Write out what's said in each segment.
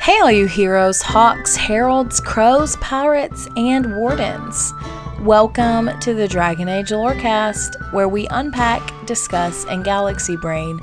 Hey, all you heroes, hawks, heralds, crows, pirates, and wardens. Welcome to the Dragon Age Lorecast, where we unpack, discuss, and galaxy brain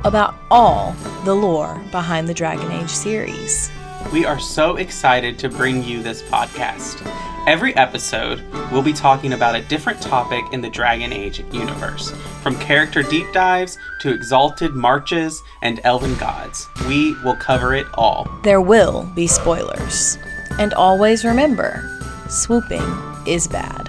about all the lore behind the Dragon Age series. We are so excited to bring you this podcast. Every episode, we'll be talking about a different topic in the Dragon Age universe. From character deep dives to exalted marches and elven gods, we will cover it all. There will be spoilers. And always remember, swooping is bad.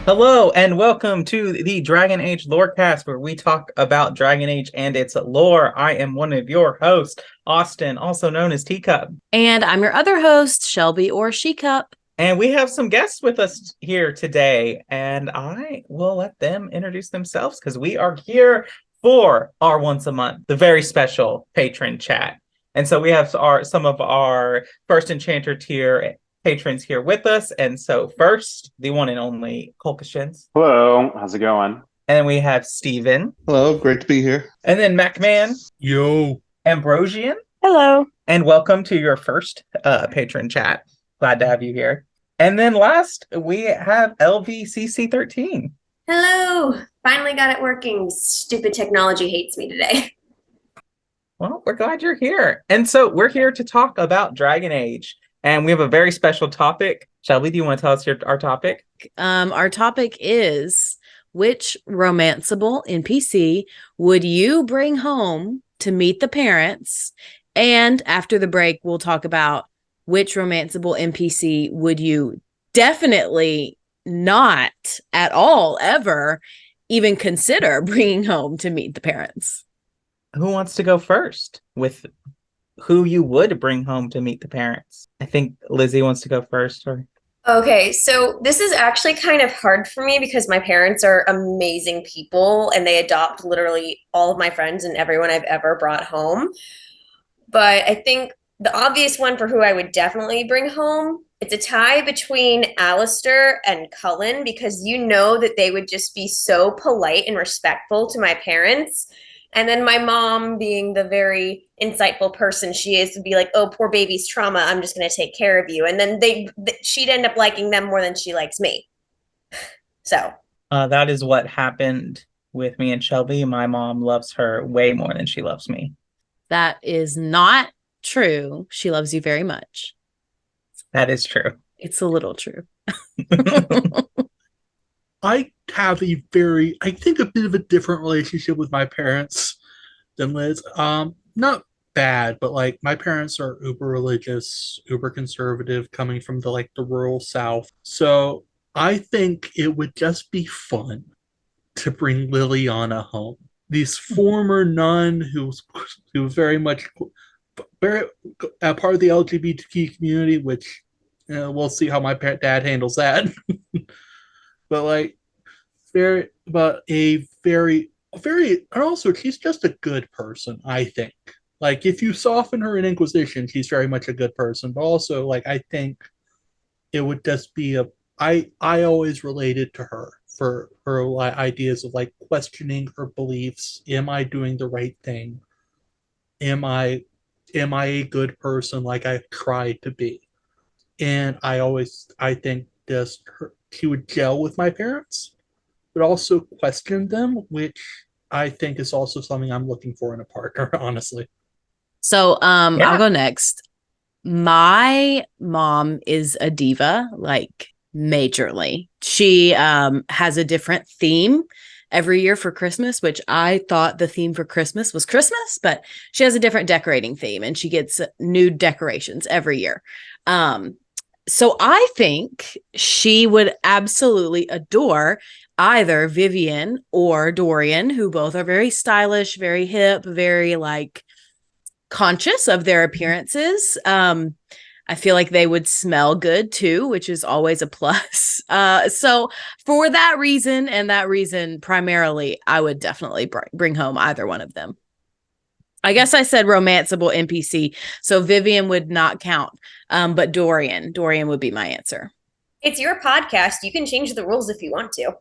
Hello and welcome to the Dragon Age Lorecast, where we talk about Dragon Age and its lore. I am one of your hosts, Austin, also known as Teacup. And I'm your other host, Shelby or Shecup. And we have some guests with us here today, and I will let them introduce themselves because we are here for our once a month, the very special patron chat. And so we have some of our first Enchanter tier patrons here with us. And so first, the one and only Colcashins. Hello, how's it going? And then we have Steven. Hello, great to be here. And then MacMan. Yo. Ambrosian. Hello. And welcome to your first patron chat. Glad to have you here. And then last, we have LVCC13. Hello. Finally got it working. Stupid technology hates me today. Well, we're glad you're here. And so we're here to talk about Dragon Age. And we have a very special topic. Shelby, do you want to tell us our topic? Our topic is, which romanceable NPC would you bring home to meet the parents? And after the break, we'll talk about which romanceable NPC would you definitely not at all ever even consider bringing home to meet the parents. Who wants to go first with who you would bring home to meet the parents? I think Lizzie wants to go first. Okay, so this is actually kind of hard for me because my parents are amazing people and they adopt literally all of my friends and everyone I've ever brought home. But I think the obvious one for who I would definitely bring home, it's a tie between Alistair and Cullen, because you know that they would just be so polite and respectful to my parents. And then my mom, being the very insightful person she is, would be like, oh, poor baby's trauma, I'm just going to take care of you. And then she'd end up liking them more than she likes me. So. That is what happened with me and Shelby. My mom loves her way more than she loves me. That is not true. She loves you very much. That is true. It's a little true. I have a bit of a different relationship with my parents than Liz. Not bad, but like my parents are uber religious, uber conservative, coming from the rural South. So I think it would just be fun to bring Liliana home. This former nun who's very much part of the LGBTQ community, which we'll see how my dad handles that. But and also she's just a good person, I think. Like, if you soften her in Inquisition, she's very much a good person. But also, I think it would just be I always related to her for her ideas of questioning her beliefs. Am I doing the right thing? Am I a good person like I've tried to be? And I think she would gel with my parents, but also question them, which I think is also something I'm looking for in a partner, honestly. So I'll go next. My mom is a diva, majorly. She has a different theme every year for Christmas, which I thought the theme for Christmas was Christmas, but she has a different decorating theme and she gets new decorations every year. So I think she would absolutely adore either Vivian or Dorian, who both are very stylish, very hip, very conscious of their appearances. I feel like they would smell good too, which is always a plus. So for that reason and that reason primarily, I would definitely bring home either one of them. I guess I said romanceable NPC, so Vivian would not count. But Dorian would be my answer. It's your podcast. You can change the rules if you want to.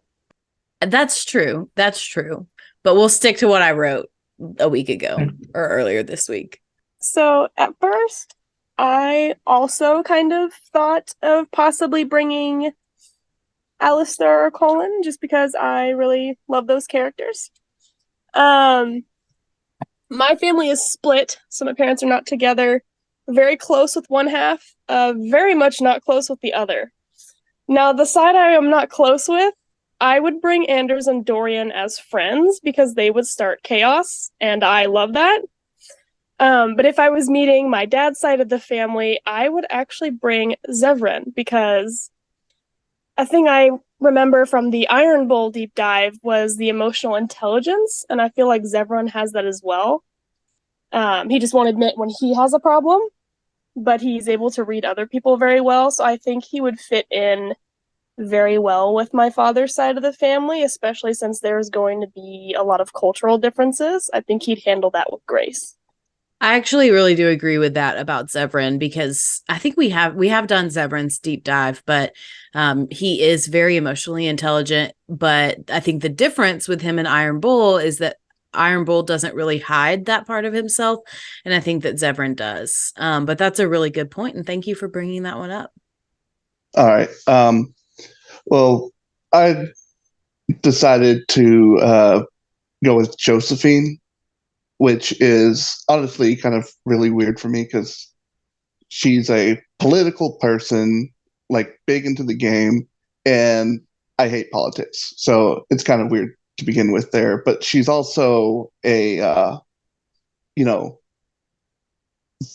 That's true. That's true. But we'll stick to what I wrote a week ago or earlier this week. So at first, I also kind of thought of possibly bringing Alistair or Colin just because I really love those characters. My family is split, so my parents are not together. Very close with one half, very much not close with the other. Now, the side I am not close with, I would bring Anders and Dorian as friends because they would start chaos, and I love that. But if I was meeting my dad's side of the family, I would actually bring Zevran because a thing I remember from the Iron Bowl deep dive was the emotional intelligence, and I feel like Zevran has that as well. He just won't admit when he has a problem, but he's able to read other people very well, so I think he would fit in very well with my father's side of the family, especially since there's going to be a lot of cultural differences. I think he'd handle that with grace. I actually really do agree with that about Zevran because I think we have done Zevran's deep dive, but he is very emotionally intelligent. But I think the difference with him and Iron Bull is that Iron Bull doesn't really hide that part of himself, and I think that Zevran does. But that's a really good point, and thank you for bringing that one up. All right. Well, I decided to go with Josephine, which is honestly kind of really weird for me because she's a political person, like big into the game, and I hate politics. So it's kind of weird to begin with there. But she's also a,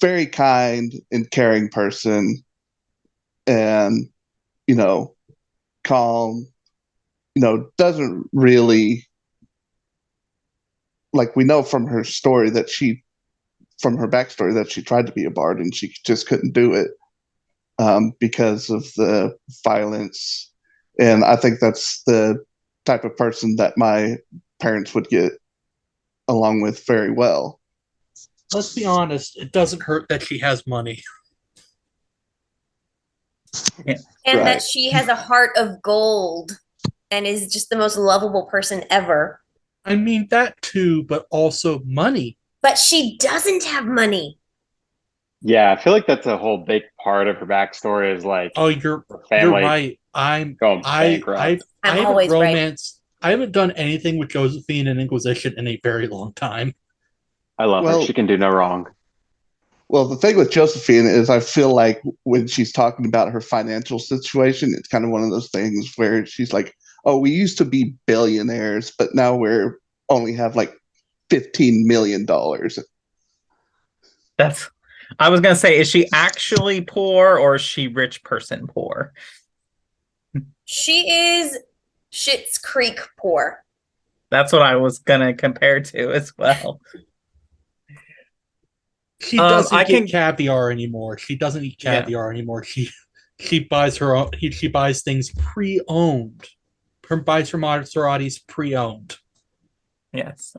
very kind and caring person and, calm, doesn't really, like, we know from her story that from her backstory that she tried to be a bard and she just couldn't do it because of the violence. And I think that's the type of person that my parents would get along with very well. Let's be honest, it doesn't hurt that she has money. Yeah. And Right. that she has a heart of gold and is just the most lovable person ever. I mean, that too, but also money. But she doesn't have money. Yeah, I feel like that's a whole big part of her backstory is like Oh, you're family right. going I bankrupt. I'm always right. romance. I haven't done anything with Josephine and Inquisition in a very long time. I love her. She can do no wrong. Well, the thing with Josephine is I feel like when she's talking about her financial situation, it's kind of one of those things where she's like, oh, we used to be billionaires, but now we're only have like $15 million. I was going to say, is she actually poor or is she rich person poor? She is Schitt's Creek poor. That's what I was going to compare to as well. She doesn't get caviar anymore. She doesn't eat caviar anymore. She buys her own. She buys things pre-owned. Buys her Maseratis pre-owned. Yes.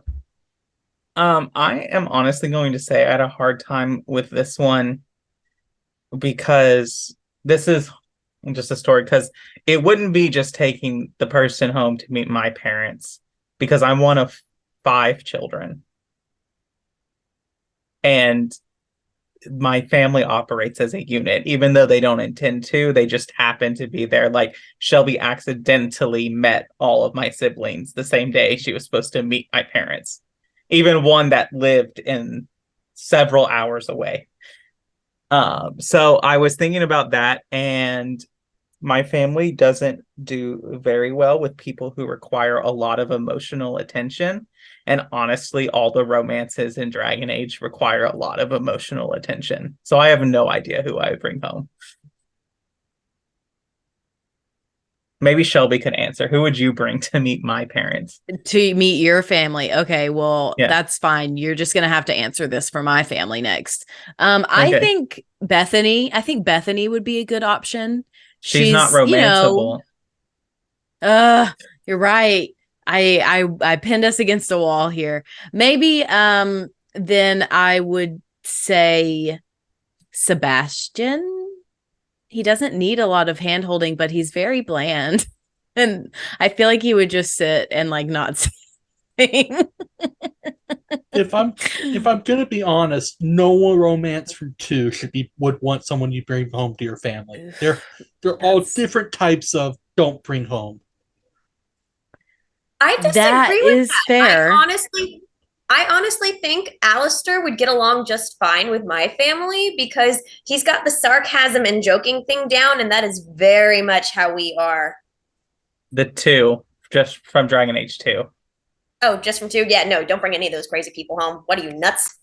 I am honestly going to say I had a hard time with this one because this is just a story, because it wouldn't be just taking the person home to meet my parents, because I'm one of 5 children. And my family operates as a unit, even though they don't intend to. They just happen to be there. Like, Shelby accidentally met all of my siblings the same day she was supposed to meet my parents, even one that lived in several hours away. So I was thinking about that, and my family doesn't do very well with people who require a lot of emotional attention. And honestly, all the romances in Dragon Age require a lot of emotional attention. So I have no idea who I would bring home. Maybe Shelby could answer. Who would you bring to meet my parents? To meet your family. Okay, well, Yeah. that's fine. You're just gonna have to answer this for my family next. I Okay. think Bethany. I think Bethany would be a good option. She's not She's, romanceable. you're right. I pinned us against a wall here. Maybe then I would say Sebastian. He doesn't need a lot of hand holding, but he's very bland. And I feel like he would just sit and like not say anything. If I'm gonna be honest, no one romance from two would want someone you bring home to your family. They're all different types of don't bring home. I disagree That with is that. fair. I honestly think Alistair would get along just fine with my family because he's got the sarcasm and joking thing down, and that is very much how we are. The two, just from Dragon Age 2. Oh, just from two? Yeah, no, don't bring any of those crazy people home. What are you, nuts?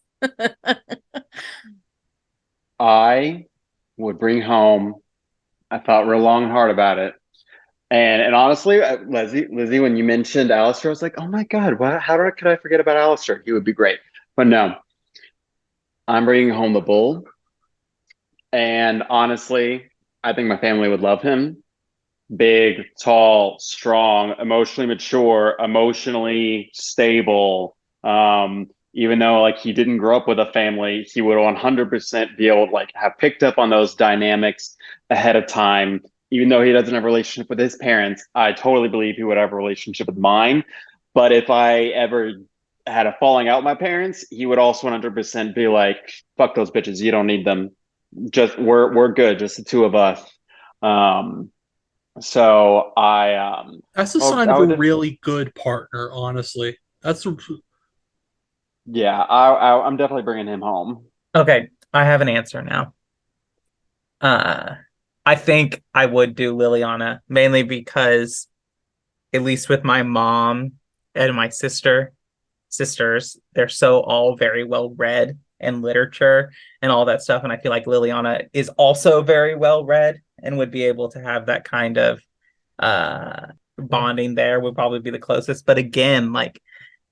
I would bring home. I thought real long and hard about it, and honestly, Lizzie, when you mentioned Alistair, I was like, oh my god, could I forget about Alistair? He would be great, but no, I'm bringing home the bull, and honestly, I think my family would love him. Big, tall, strong, emotionally mature, emotionally stable. Even though like he didn't grow up with a family, he would 100% be able to like have picked up on those dynamics ahead of time. Even though he doesn't have a relationship with his parents, I totally believe he would have a relationship with mine. But if I ever had a falling out with my parents, he would also 100% be like, "Fuck those bitches, you don't need them. Just we're good, just the two of us." Um, so That's a sign of a really good partner, honestly. I'm definitely bringing him home. Okay, I have an answer now. I think I would do Liliana, mainly because, at least with my mom and my sisters, they're so all very well read in literature and all that stuff. And I feel like Liliana is also very well read and would be able to have that kind of bonding there, would probably be the closest. But again, like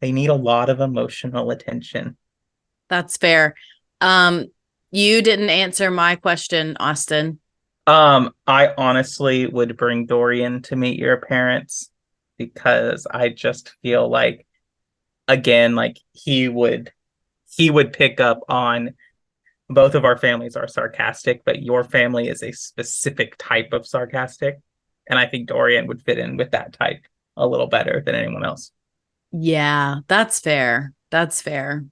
they need a lot of emotional attention. That's fair. You didn't answer my question, Austin. I honestly would bring Dorian to meet your parents because I just feel like, again, like he would pick up on both of our families are sarcastic, but your family is a specific type of sarcastic. And I think Dorian would fit in with that type a little better than anyone else. Yeah, that's fair. That's fair.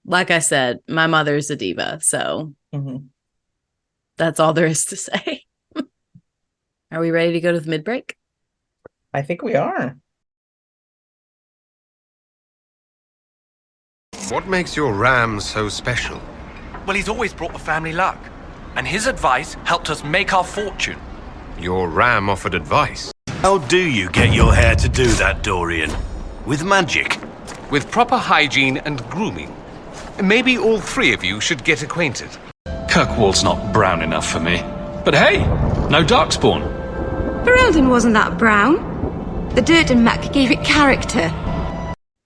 Like I said, my mother's a diva, so that's all there is to say. Are we ready to go to the mid-break? I think we are. What makes your ram so special? Well, he's always brought the family luck, and his advice helped us make our fortune. Your ram offered advice. How do you get your hair to do that, Dorian? With magic? With proper hygiene and grooming. Maybe all three of you should get acquainted. Kirkwall's not brown enough for me. But hey, no darkspawn. Ferelden wasn't that brown. The dirt and muck gave it character.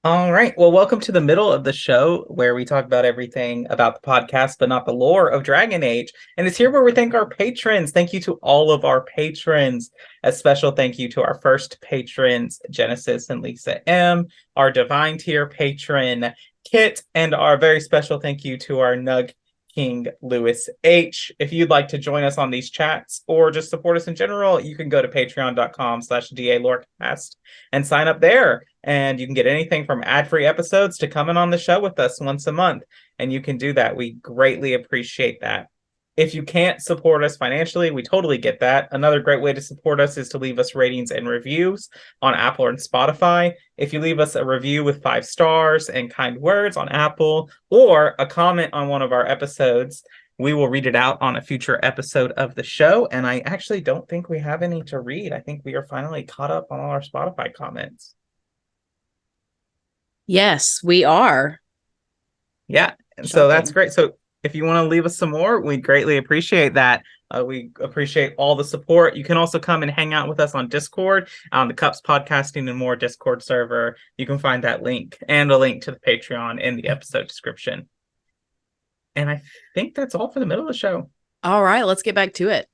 All right. Well, welcome to the middle of the show where we talk about everything about the podcast, but not the lore of Dragon Age. And it's here where we thank our patrons. Thank you to all of our patrons. A special thank you to our first patrons, Genesis and Lisa M, our Divine Tier patron, Kit, and our very special thank you to our Nug King Lewis H. If you'd like to join us on these chats or just support us in general, you can go to patreon.com/DALorecast and sign up there. And you can get anything from ad-free episodes to coming on the show with us once a month. And you can do that. We greatly appreciate that. If you can't support us financially, we totally get that. Another great way to support us is to leave us ratings and reviews on Apple and Spotify. If you leave us a review with 5 stars and kind words on Apple, or a comment on one of our episodes, we will read it out on a future episode of the show. And I actually don't think we have any to read. I think we are finally caught up on all our Spotify comments. Yes, we are. Yeah, and so that's great. So if you want to leave us some more, we'd greatly appreciate that. We appreciate all the support. You can also come and hang out with us on Discord, on the Cups Podcasting and More Discord server. You can find that link and a link to the Patreon in the episode description. And I think that's all for the middle of the show. All right, let's get back to it.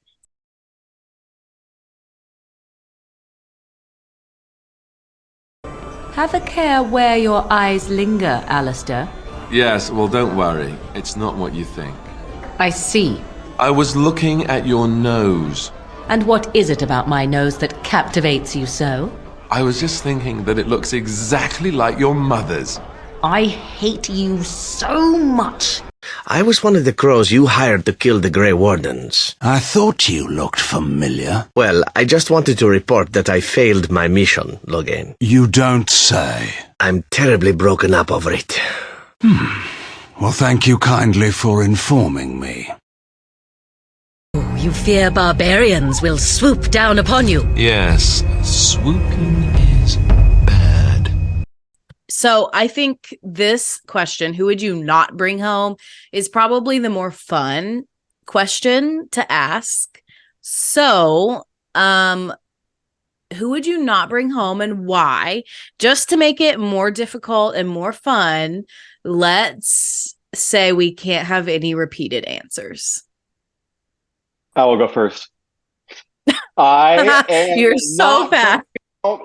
Have a care where your eyes linger, Alistair. Yes, well, don't worry. It's not what you think. I see. I was looking at your nose. And what is it about my nose that captivates you so? I was just thinking that it looks exactly like your mother's. I hate you so much. I was one of the crows you hired to kill the Grey Wardens. I thought you looked familiar. Well, I just wanted to report that I failed my mission, Logain. You don't say. I'm terribly broken up over it. Well, thank you kindly for informing me. Oh, you fear barbarians will swoop down upon you. Yes, swooping is bad. So I think this question, who would you not bring home, is probably the more fun question to ask. So, who would you not bring home and why? Just to make it more difficult and more fun, let's say we can't have any repeated answers. I will go first. You're so fast.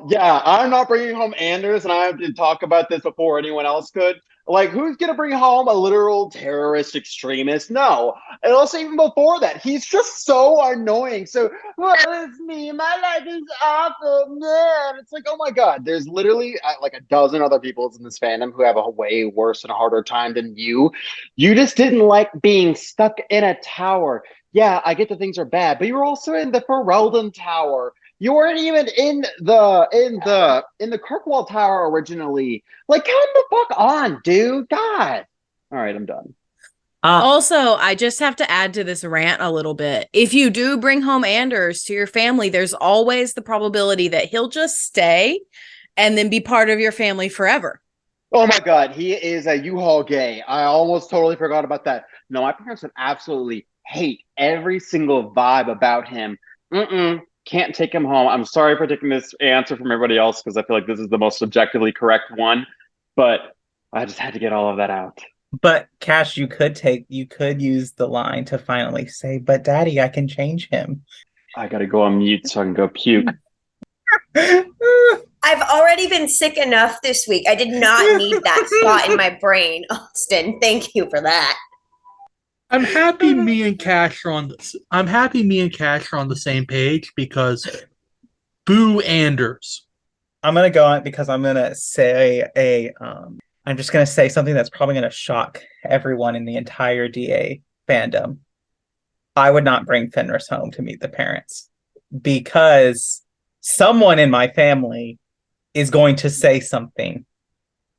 Yeah, I'm not bringing home Anders, and I have to talk about this before anyone else could. Like, who's going to bring home a literal terrorist extremist? No. And also, even before that, he's just so annoying. So, well, it's me. My life is awful. Man. It's like, oh my God, there's literally like a dozen other people in this fandom who have a way worse and harder time than you. You just didn't like being stuck in a tower. Yeah, I get that things are bad, but you were also in the Ferelden Tower. You weren't even in the Kirkwall Tower originally. Like, come the fuck on, dude. God. All right, I'm done. Also, I just have to add to this rant a little bit. If you do bring home Anders to your family, there's always the probability that he'll just stay and then be part of your family forever. Oh my God, he is a U-Haul gay. I almost totally forgot about that. No, my parents would absolutely hate every single vibe about him. Can't take him home. I'm sorry for taking this answer from everybody else because I feel like this is the most objectively correct one, but I just had to get all of that out. But Cash, you could use the line to finally say, "But Daddy, I can change him." I gotta go on mute so I can go puke. I've already been sick enough this week. I did not need that thought in my brain, Austin. Thank you for that. I'm happy me and Cash are on this. I'm happy me and Cash are on the same page because boo Anders. I'm gonna go on because I'm gonna say I'm just gonna say something that's probably gonna shock everyone in the entire DA fandom. I would not bring Fenris home to meet the parents because someone in my family is going to say something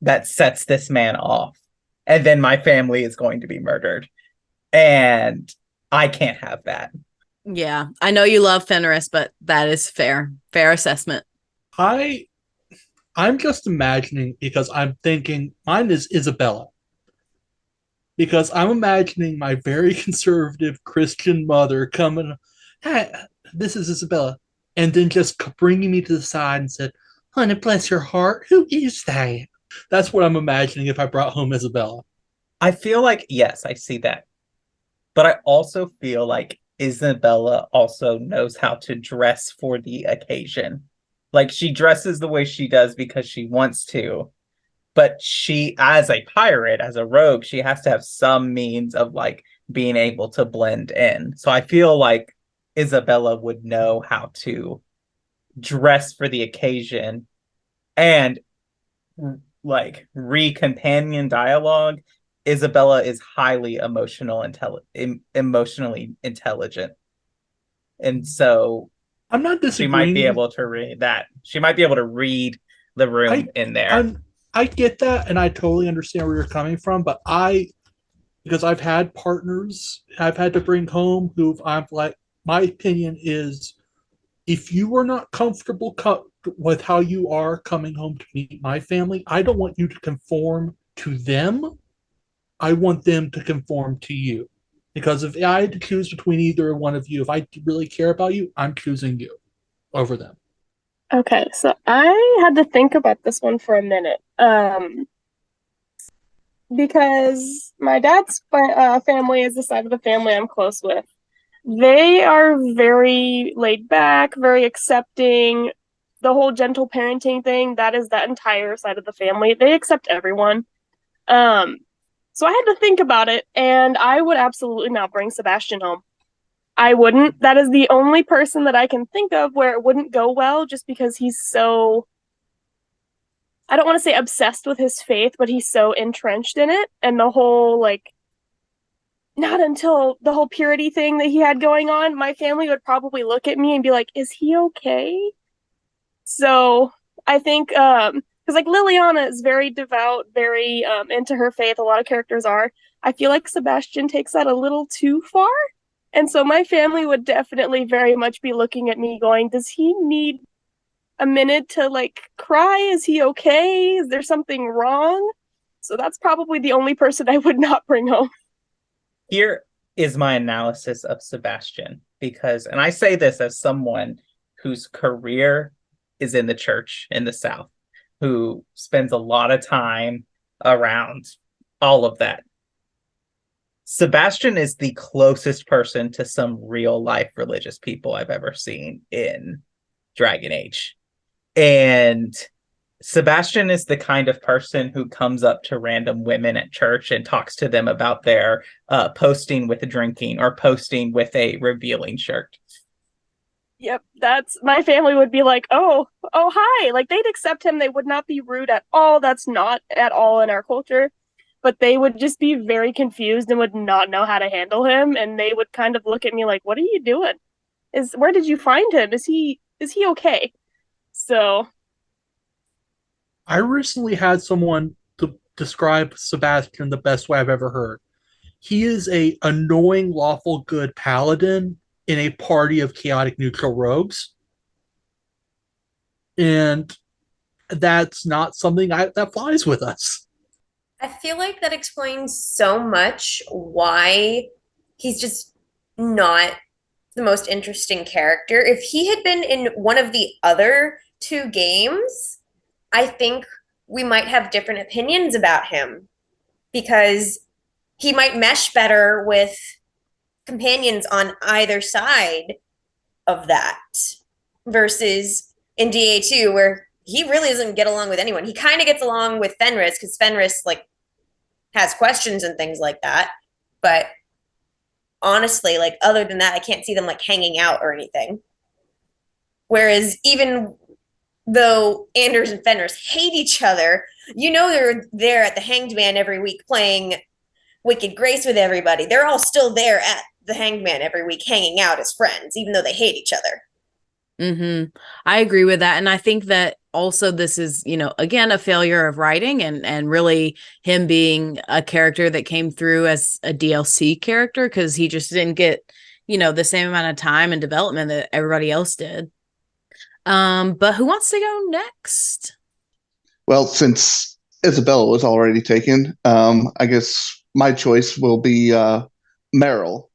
that sets this man off, and then my family is going to be murdered. And I can't have that. Yeah, I know you love Fenris, but that is fair assessment. I'm just imagining because I'm thinking mine is Isabella. Because I'm imagining my very conservative Christian mother coming, "Hey, this is Isabella," and then just bringing me to the side and said, "Honey, bless your heart, who is that?" That's what I'm imagining if I brought home Isabella. I feel like, yes, I see that. But I also feel like Isabella also knows how to dress for the occasion. Like, she dresses the way she does because she wants to. But she, as a pirate, as a rogue, she has to have some means of, like, being able to blend in. So I feel like Isabella would know how to dress for the occasion and, like, re-companion dialogue. Isabella is highly emotionally intelligent. And so I'm not disagreeing. She might be able to read that. She might be able to read the room in there. I get that, and I totally understand where you're coming from, but because I've had partners I've had to bring home who I'm like, my opinion is if you are not comfortable with how you are coming home to meet my family, I don't want you to conform to them. I want them to conform to you. Because if I had to choose between either one of you, if I really care about you, I'm choosing you over them. Okay, so I had to think about this one for a minute. Because my dad's family is the side of the family I'm close with. They are very laid back, very accepting. The whole gentle parenting thing, that is that entire side of the family. They accept everyone. So I had to think about it, and I would absolutely not bring Sebastian home. I wouldn't. That is the only person that I can think of where it wouldn't go well just because he's so, I don't want to say obsessed with his faith, but he's so entrenched in it. And the whole, like, not until the whole purity thing that he had going on, my family would probably look at me and be like, is he okay? So I think, because like Liliana is very devout, very into her faith. A lot of characters are. I feel like Sebastian takes that a little too far. And so my family would definitely very much be looking at me going, does he need a minute to like cry? Is he okay? Is there something wrong? So that's probably the only person I would not bring home. Here is my analysis of Sebastian, because, and I say this as someone whose career is in the church in the South, who spends a lot of time around all of that. Sebastian is the closest person to some real life religious people I've ever seen in Dragon Age. And Sebastian is the kind of person who comes up to random women at church and talks to them about their posting with drinking or posting with a revealing shirt. Yep, that's my family would be like, oh, hi. Like they'd accept him. They would not be rude at all. That's not at all in our culture. But they would just be very confused and would not know how to handle him. And they would kind of look at me like, what are you doing? Where did you find him? Is he okay? So I recently had someone to describe Sebastian the best way I've ever heard. He is a annoying lawful good paladin in a party of chaotic neutral rogues. And that's not something that flies with us. I feel like that explains so much why he's just not the most interesting character. If he had been in one of the other two games, I think we might have different opinions about him because he might mesh better with companions on either side of that versus in DA2 where he really doesn't get along with anyone. He kind of gets along with Fenris because Fenris like has questions and things like that. But honestly, like other than that, I can't see them like hanging out or anything. Whereas even though Anders and Fenris hate each other, you know they're there at the Hanged Man every week playing Wicked Grace with everybody. They're all still there at the Hanged Man every week hanging out as friends, even though they hate each other. I agree with that. And I think that also this is, again, a failure of writing and really him being a character that came through as a DLC character because he just didn't get, the same amount of time and development that everybody else did. But who wants to go next? Well, since Isabella was already taken, I guess my choice will be Meryl.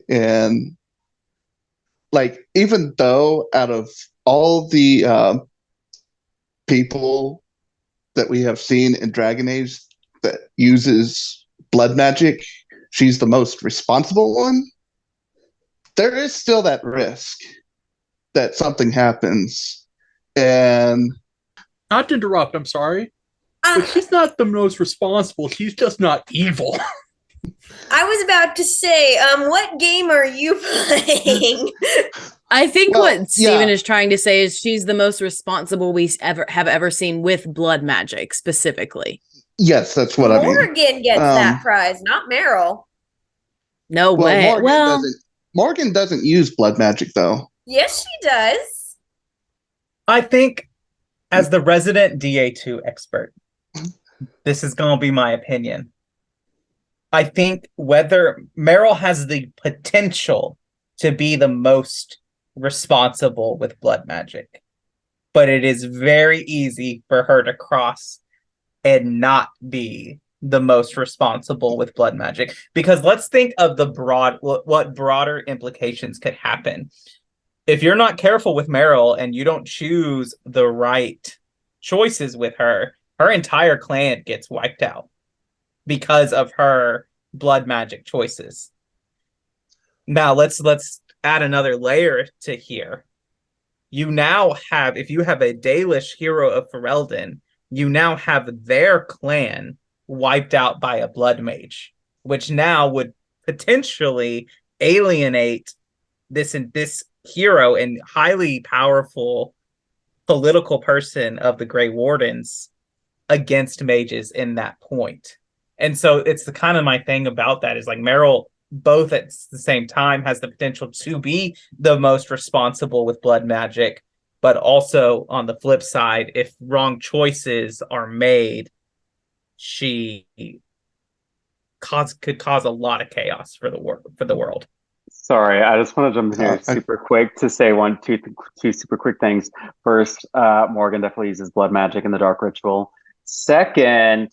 And like, even though out of all the people that we have seen in Dragon Age that uses blood magic, she's the most responsible one. There is still that risk that something happens. And not to interrupt, I'm sorry, but she's not the most responsible. She's just not evil. I was about to say, what game are you playing? I think what Steven is trying to say is she's the most responsible we have ever seen with blood magic specifically. Yes, that's what I mean. Morgan gets that prize, not Meryl. No way. Morgan doesn't use blood magic though. Yes, she does. I think as the resident DA2 expert, this is going to be my opinion. I think whether Meryl has the potential to be the most responsible with blood magic, but it is very easy for her to cross and not be the most responsible with blood magic? Because let's think of the what broader implications could happen. If you're not careful with Meryl and you don't choose the right choices with her, her entire clan gets wiped out because of her blood magic choices. Now let's add another layer to here. You now have, if you have a Dalish hero of Ferelden, you now have their clan wiped out by a blood mage, which now would potentially alienate this hero and highly powerful political person of the Grey Wardens against mages in that point. And so it's the kind of my thing about that is like Meryl both at the same time has the potential to be the most responsible with blood magic, but also on the flip side, if wrong choices are made, she could cause a lot of chaos for the world. Sorry, I just want to jump in here super quick to say two super quick things. First, Morgan definitely uses blood magic in the Dark Ritual. Second,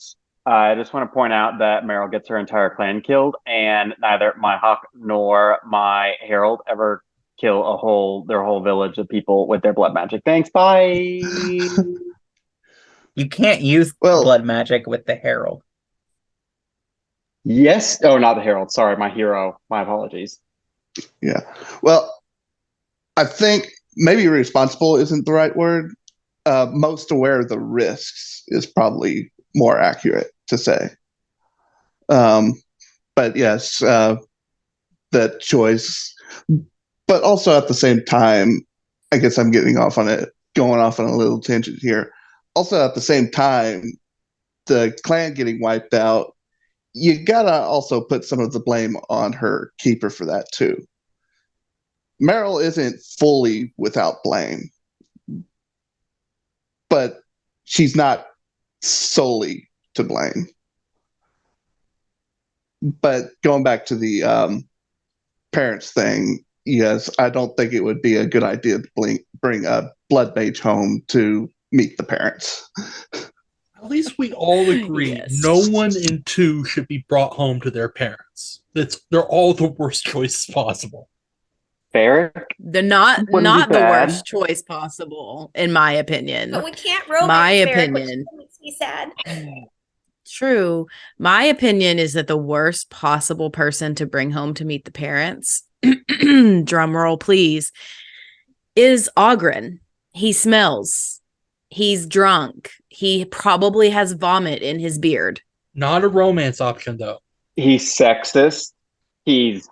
I just want to point out that Meryl gets her entire clan killed, and neither my Hawk nor my Herald ever kill their whole village of people with their blood magic. Thanks, bye. You can't use blood magic with the Herald. Yes. Oh, not the Herald. Sorry, my hero. My apologies. Yeah. Well, I think maybe responsible isn't the right word. Most aware of the risks is probably more accurate to say. But yes, that choice. But also at the same time, I guess I'm going off on a little tangent here. Also at the same time, the clan getting wiped out, you gotta also put some of the blame on her keeper for that too. Meryl isn't fully without blame, but she's not solely to blame. But going back to the parents thing, yes, I don't think it would be a good idea to bring a blood mage home to meet the parents. At least we all agree no one in 2 should be brought home to their parents. They're all the worst choices possible. Fair. They're not the worst choice possible, in my opinion. But we can't romance my Ferric, opinion which makes me sad. True. My opinion is that the worst possible person to bring home to meet the parents, drum roll please, is Ogren. He smells. He's drunk. He probably has vomit in his beard. Not a romance option, though. He's sexist. He's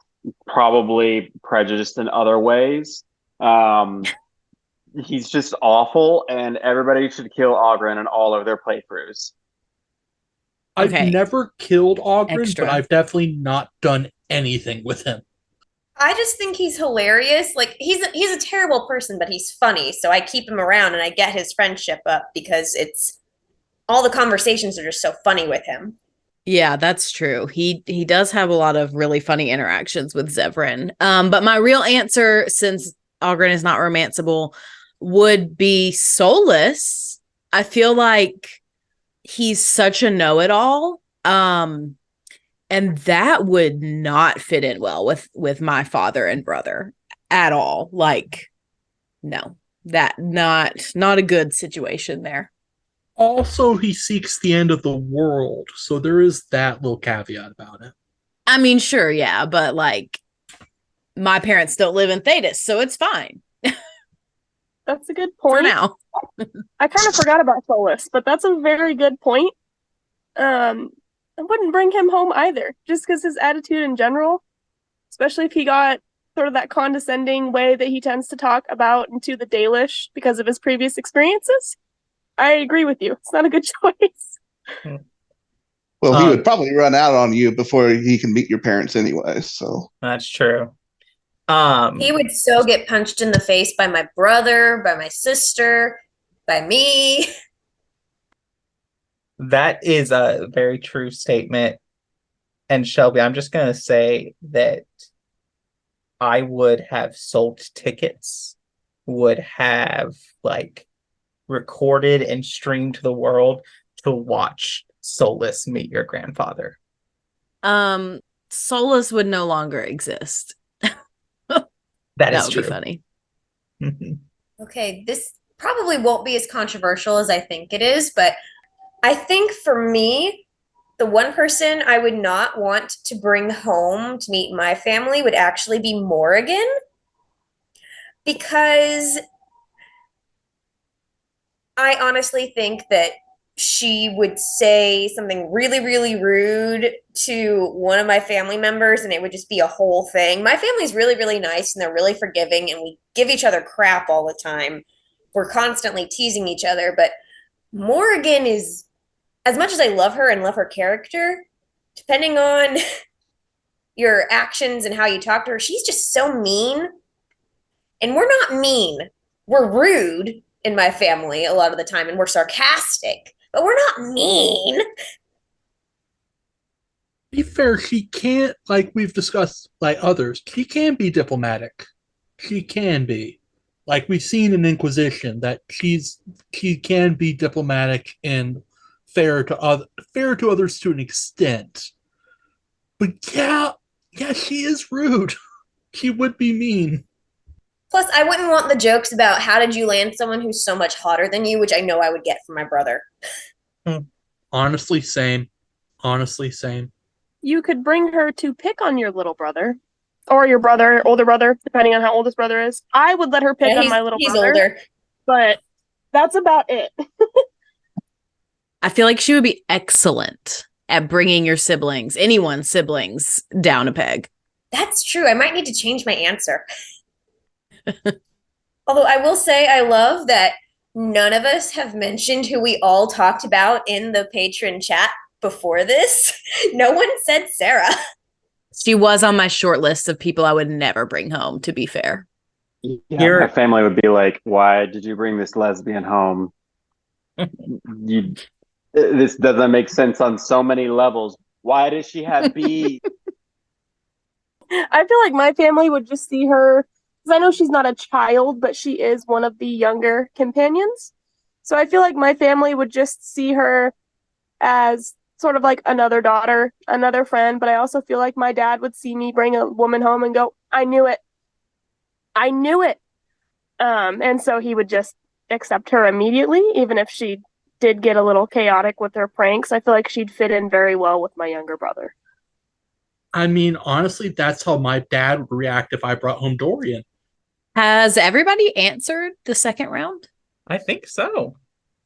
probably prejudiced in other ways. He's just awful, and everybody should kill Ogren in all of their playthroughs. I've never killed Ogren, but I've definitely not done anything with him. I just think he's hilarious. Like he's a terrible person, but he's funny. So I keep him around and I get his friendship up because it's all the conversations are just so funny with him. Yeah, that's true. He does have a lot of really funny interactions with Zevran. But my real answer, since Ogren is not romanceable, would be Solus. I feel like he's such a know-it-all. And that would not fit in well with my father and brother at all. Like, no, that not a good situation there. Also, he seeks the end of the world, so there is that little caveat about it. I mean, sure, yeah, but like, my parents don't live in Thedas, so it's fine. That's a good point. For now. I kind of forgot about Solus, but that's a very good point. I wouldn't bring him home either, just because his attitude in general, especially if he got sort of that condescending way that he tends to talk about into the Dalish because of his previous experiences. I agree with you. It's not a good choice. Well, he would probably run out on you before he can meet your parents anyway, so. That's true. He would so get punched in the face by my brother, by my sister, by me. That is a very true statement. And Shelby, I'm just going to say that I would have sold tickets, would have like recorded and streamed to the world to watch Soulless meet your grandfather? Solus would no longer exist. That is would true. be funny. Okay, this probably won't be as controversial as I think it is, but I think for me, the one person I would not want to bring home to meet my family would actually be Morrigan, because I honestly think that she would say something really, really rude to one of my family members, and it would just be a whole thing. My family's really, really nice, and they're really forgiving, and we give each other crap all the time. We're constantly teasing each other, but Morrigan is, as much as I love her and love her character, depending on your actions and how you talk to her, she's just so mean. And we're not mean. We're rude in my family a lot of the time, and we're sarcastic, but we're not mean. Be fair, she can't, like we've discussed, like others, she can be diplomatic. She can be. Like we've seen in Inquisition that she can be diplomatic and fair to others to an extent. But yeah, she is rude. She would be mean. Plus, I wouldn't want the jokes about how did you land someone who's so much hotter than you, which I know I would get from my brother. Honestly, same. Honestly, same. You could bring her to pick on your little brother. Or your brother, older brother, depending on how old his brother is. I would let her pick on my little he's brother. Older. But that's about it. I feel like she would be excellent at bringing your anyone's siblings, down a peg. That's true. I might need to change my answer. Although I will say I love that none of us have mentioned who we all talked about in the patron chat before this. No one said Sarah. She was on my short list of people I would never bring home, to be fair. Yeah, my family would be like, why did you bring this lesbian home? This doesn't make sense on so many levels. Why does she have B? I feel like my family would just see her, because I know she's not a child, but she is one of the younger companions. So I feel like my family would just see her as sort of like another daughter, another friend. But I also feel like my dad would see me bring a woman home and go, I knew it. I knew it. And so he would just accept her immediately, even if she did get a little chaotic with her pranks. I feel like she'd fit in very well with my younger brother. I mean, honestly, that's how my dad would react if I brought home Dorian. Has everybody answered the second round? I think so.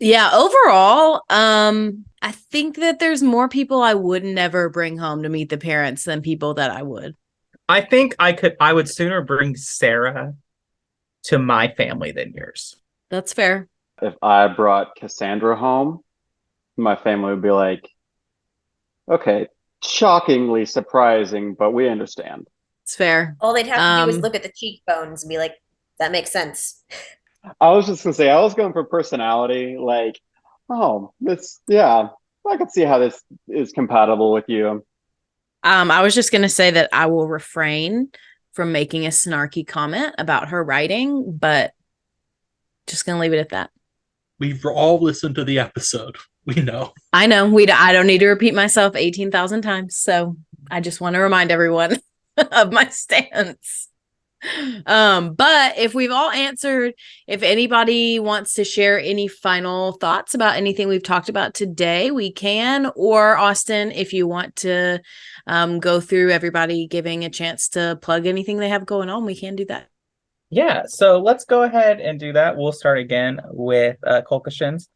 Yeah, overall, I think that there's more people I would never bring home to meet the parents than people that I would. I think I would sooner bring Sarah to my family than yours. That's fair. If I brought Cassandra home, my family would be like, okay, shockingly surprising, but we understand. It's fair. All they'd have to do is look at the cheekbones and be like, that makes sense. I was just gonna say, I was going for personality, like, oh, I could see how this is compatible with you. I was just gonna say that I will refrain from making a snarky comment about her writing, but just gonna leave it at that. We've all listened to the episode. We know. I know. I don't need to repeat myself 18,000 times. So I just want to remind everyone of my stance. But if we've all answered, if anybody wants to share any final thoughts about anything we've talked about today, we can. Or Austin, if you want to go through everybody giving a chance to plug anything they have going on, we can do that. Yeah, so let's go ahead and do that. We'll start again with Kolkashins.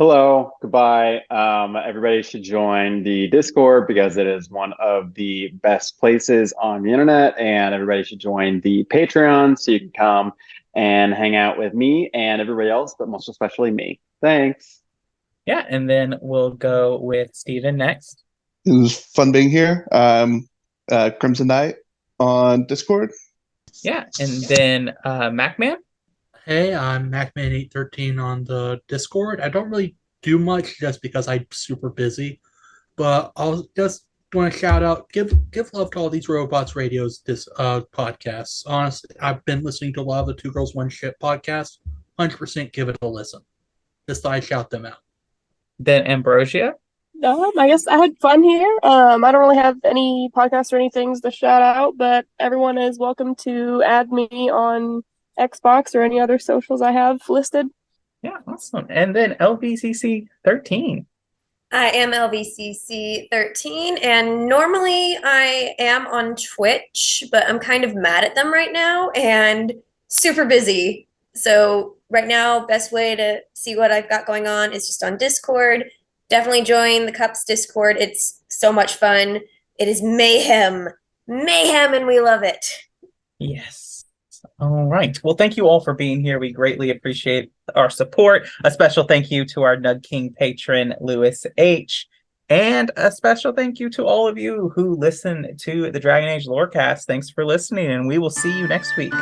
Hello, goodbye. Everybody should join the Discord because it is one of the best places on the internet, and everybody should join the Patreon so you can come and hang out with me and everybody else, but most especially me. Thanks. Yeah, and then we'll go with Steven next. It was fun being here. Crimson Knight on Discord. Yeah, and then MacMan. Hey, I'm MacMan813 on the Discord. I don't really do much just because I'm super busy, but I'll just want to shout out, give love to all these Robots Radios podcasts. Honestly, I've been listening to a lot of the Two Girls One Ship podcast. 100% give it a listen. Just thought I'd shout them out. Then Ambrosia. I guess I had fun here. I don't really have any podcasts or anything to shout out, but everyone is welcome to add me on Xbox or any other socials I have listed. Yeah, awesome. And then LVCC 13. I am LVCC 13, and normally I am on Twitch, but I'm kind of mad at them right now and super busy. So right now, best way to see what I've got going on is just on Discord. Definitely join the Cups Discord. It's so much fun. It is mayhem, and we love it. Yes. All right. Well, thank you all for being here. We greatly appreciate our support. A special thank you to our Nud King patron, Lewis H. And a special thank you to all of you who listen to the Dragon Age Lorecast. Thanks for listening, and we will see you next week.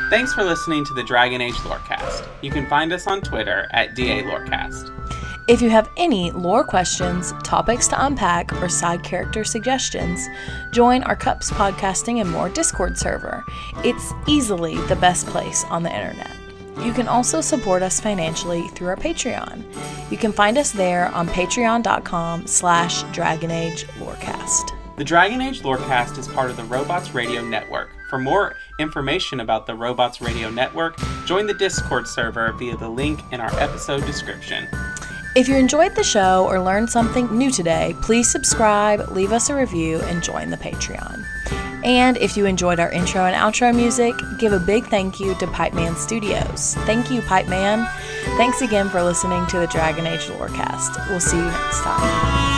Thanks for listening to the Dragon Age Lorecast. You can find us on Twitter at DALorecast. If you have any lore questions, topics to unpack, or side character suggestions, join our Cups Podcasting and More Discord server. It's easily the best place on the internet. You can also support us financially through our Patreon. You can find us there on patreon.com/DragonAgeLorecast. The Dragon Age Lorecast is part of the Robots Radio Network. For more information about the Robots Radio Network, join the Discord server via the link in our episode description. If you enjoyed the show or learned something new today, please subscribe, leave us a review, and join the Patreon. And if you enjoyed our intro and outro music, give a big thank you to Pipe Man Studios. Thank you, Pipe Man. Thanks again for listening to the Dragon Age Lorecast. We'll see you next time.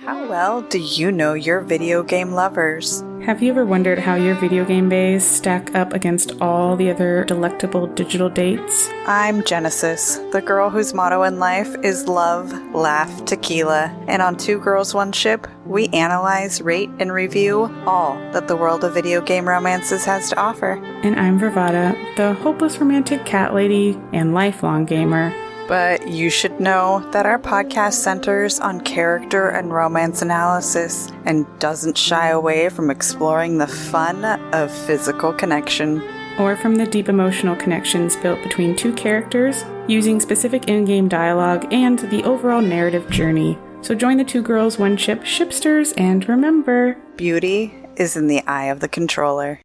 How well do you know your video game lovers? Have you ever wondered how your video game bays stack up against all the other delectable digital dates? I'm Genesis, the girl whose motto in life is love, laugh, tequila. And on Two Girls, One Ship, we analyze, rate, and review all that the world of video game romances has to offer. And I'm Vervada, the hopeless romantic cat lady and lifelong gamer. But you should know that our podcast centers on character and romance analysis and doesn't shy away from exploring the fun of physical connection. Or from the deep emotional connections built between two characters, using specific in-game dialogue and the overall narrative journey. So join the Two Girls, One Ship shipsters, and remember, beauty is in the eye of the controller.